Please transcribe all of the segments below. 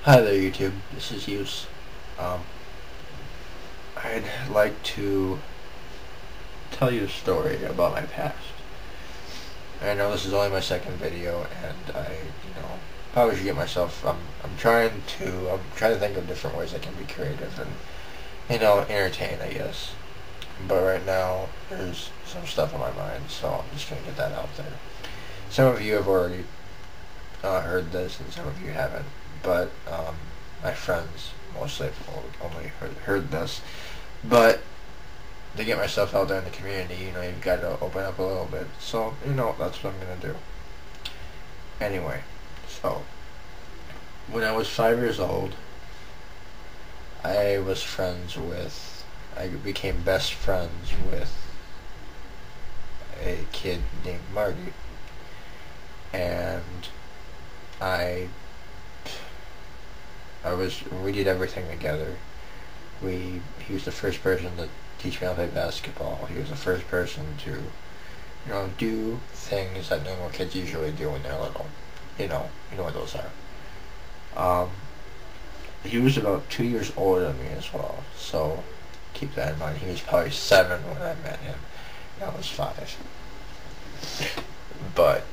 Hi there, YouTube. This is Yusef. Um, I'd like to tell you a story about my past. I know this is only my second video, and probably should get myself. I'm trying to think of different ways I can be creative and entertain, I guess. But right now, there's some stuff on my mind, so I'm just gonna get that out there. Some of you have already heard this, and some of you haven't. But my friends mostly have only heard this. But to get myself out there in the community, you've got to open up a little bit. So, that's what I'm going to do. Anyway, so, when I was 5 years old, I became best friends with a kid named Marty. And we did everything together. He was the first person to teach me how to play basketball. He was the first person to, do things that normal kids usually do when they're little. You know what those are. He was about 2 years older than me as well, so keep that in mind. He was probably 7 when I met him, and I was 5. But,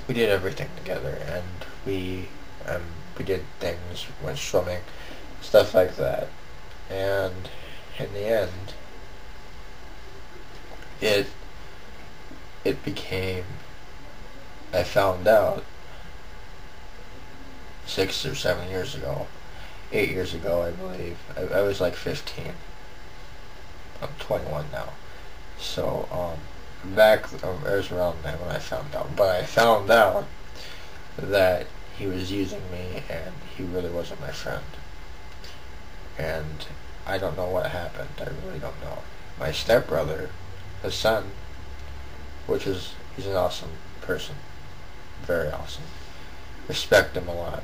we did everything together, and we did things, went swimming, stuff like that. And in the end, it became, I found out 6 or 7 years ago, 8 years ago, I believe. I was like 15. I'm 21 now. So, it was around then when I found out. But I found out that he was using me, and he really wasn't my friend. And I don't know what happened. I really don't know. My stepbrother, his son, he's an awesome person. Very awesome. Respect him a lot.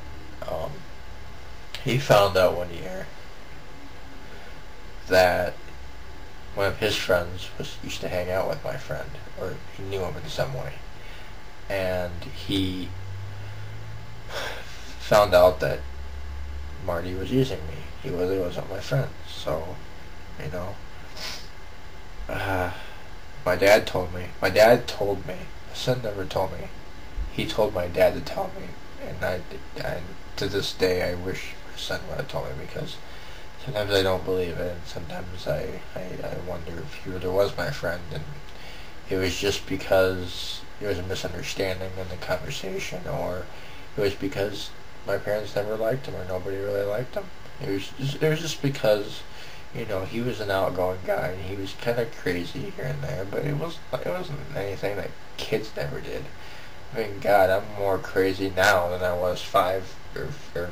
He found out one year that one of his friends used to hang out with my friend, or he knew him in some way. And he found out that Marty was using me. He really wasn't my friend. So, my dad told me. My son never told me. He told my dad to tell me. And to this day, I wish my son would have told me, because sometimes I don't believe it, and sometimes I wonder if he really was my friend, and it was just because there was a misunderstanding in the conversation, or it was because my parents never liked him, or nobody really liked him. It was just because, he was an outgoing guy, and he was kind of crazy here and there, but it wasn't anything that kids never did. I mean, God, I'm more crazy now than I was 5 or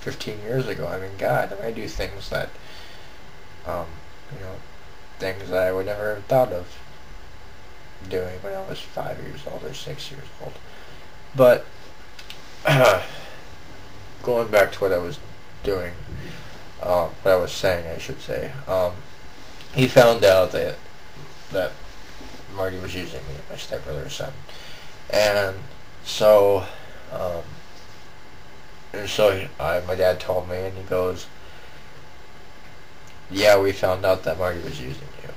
15 years ago. I mean, God, I do things that, things that I would never have thought of doing when I was 5 years old or 6 years old. But, going back to what I was doing, what I was saying, I should say, he found out that Marty was using me, my stepbrother's son. And so, my dad told me, and he goes, yeah, we found out that Marty was using you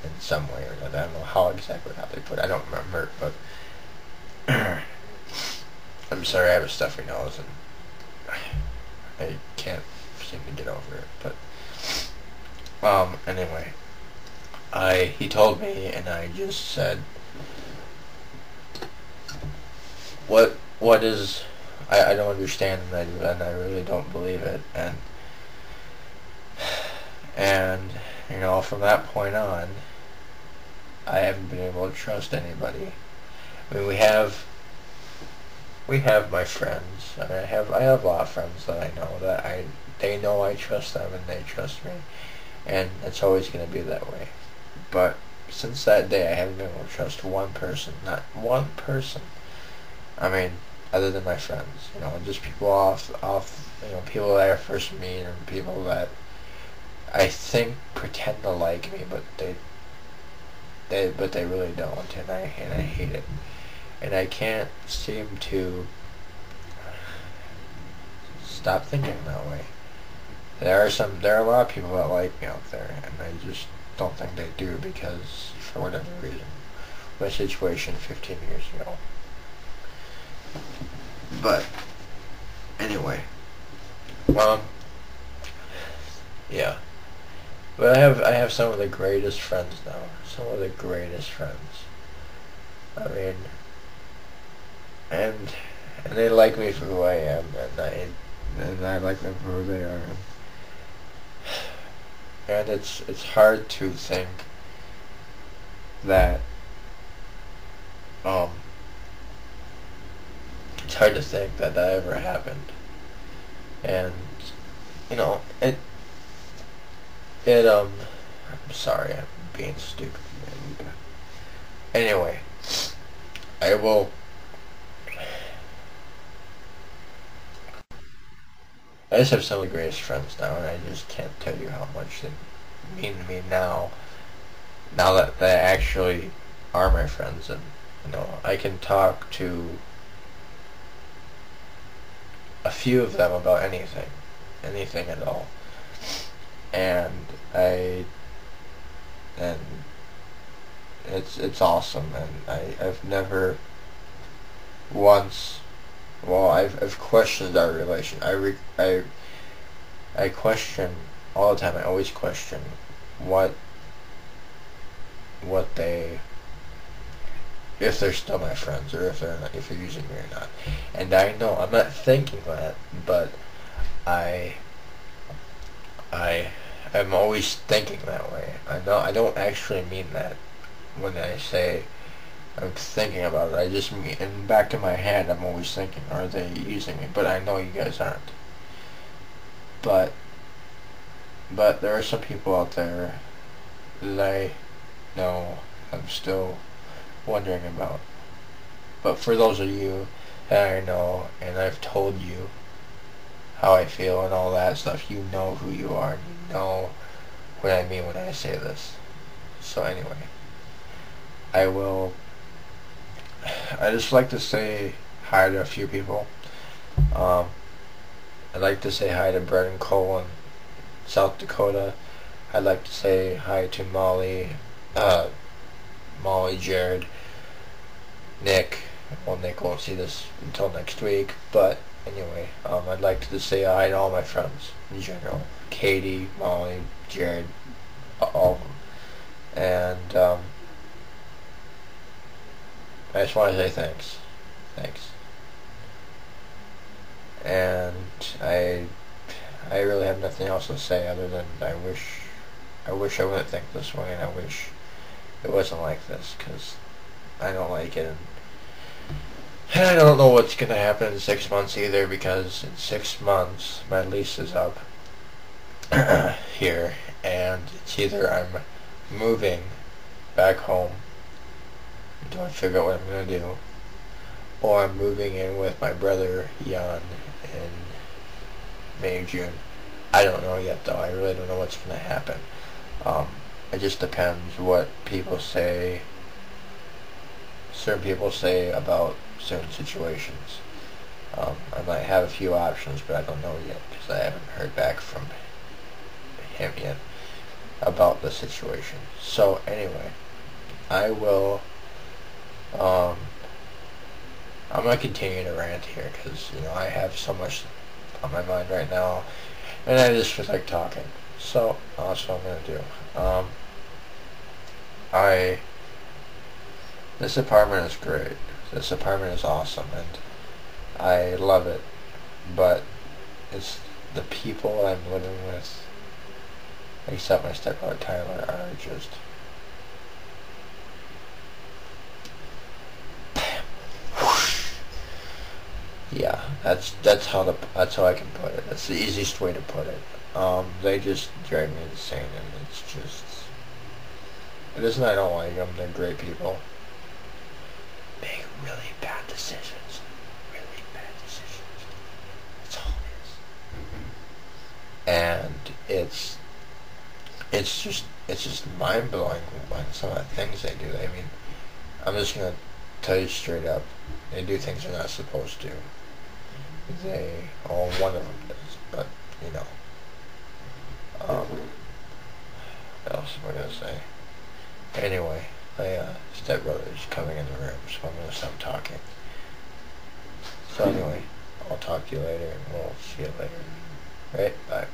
in some way or another. I don't know how they put it. I don't remember, but I'm sorry, I have a stuffy nose, and I can't seem to get over it. But, anyway, he told me, and I just said, what is, I don't understand, and I really don't believe it, and from that point on, I haven't been able to trust anybody. I mean, we have my friends. I mean, I have a lot of friends that I know that they know I trust them, and they trust me, and it's always going to be that way. But since that day, I haven't been able to trust one person, not one person. I mean, other than my friends, just people off, people that I first meet, and people that I think pretend to like me, but they really don't, and I hate it, and I can't seem to stop thinking that way. There are a lot of people that like me out there, and I just don't think they do because, for whatever reason, my situation 15 years ago. But, anyway. Yeah. But I have some of the greatest friends now. Some of the greatest friends. I mean, and they like me for who I am, and I like them for who they are. And it's hard to think that um it's hard to think that that ever happened. And you know, I'm sorry, I'm being stupid. Anyway, I will. I just have some of the greatest friends now, and I just can't tell you how much they mean to me now. Now that they actually are my friends, and I can talk to a few of them about anything at all, and and it's awesome, and I've never once. Well, I've questioned our relation. I question all the time. I always question what they, if they're still my friends, or if they're using me or not. And I know I'm not thinking that, but I am always thinking that way. I know I don't actually mean that when I say I'm thinking about it. I just mean, in the back of my head, I'm always thinking, are they using me? But I know you guys aren't. But there are some people out there that I know I'm still wondering about. But for those of you that I know, and I've told you how I feel and all that stuff, you know who you are, and you know what I mean when I say this. So anyway, I just like to say hi to a few people. I'd like to say hi to Brett and Cole in South Dakota. I'd like to say hi to Molly, Jared, Nick. Well, Nick won't see this until next week, but anyway, I'd like to just say hi to all my friends in general. Katie, Molly, Jared, all of them. And, I just want to say thanks. Thanks. And I really have nothing else to say other than I wish I wouldn't think this way, and I wish it wasn't like this, because I don't like it. And I don't know what's going to happen in 6 months either, because in 6 months my lease is up here, and it's either I'm moving back home until I figure out what I'm going to do, or I'm moving in with my brother Jan in May or June. I don't know yet, though. I really don't know what's going to happen. It just depends what people say, certain people say about certain situations. I might have a few options, but I don't know yet, because I haven't heard back from him yet about the situation. So anyway, I will I'm going to continue to rant here, because I have so much on my mind right now, and I just feel like talking. So that's what I'm going to do. This apartment is great. This apartment is awesome, and I love it. But it's the people I'm living with, except my stepbrother Tyler, are just yeah. That's how I can put it. That's the easiest way to put it. They just drive me insane, and it's just. It isn't I don't like them. They're great people. Make really bad decisions. Really bad decisions. That's all it is. And it's just mind blowing by some of the things they do. I mean, I'm just gonna tell you straight up. They do things they're not supposed to. one of them does, but, you know. What else am I going to say? Anyway, my stepbrother is coming in the room, so I'm going to stop talking. So anyway, I'll talk to you later, and we'll see you later. Right? Bye.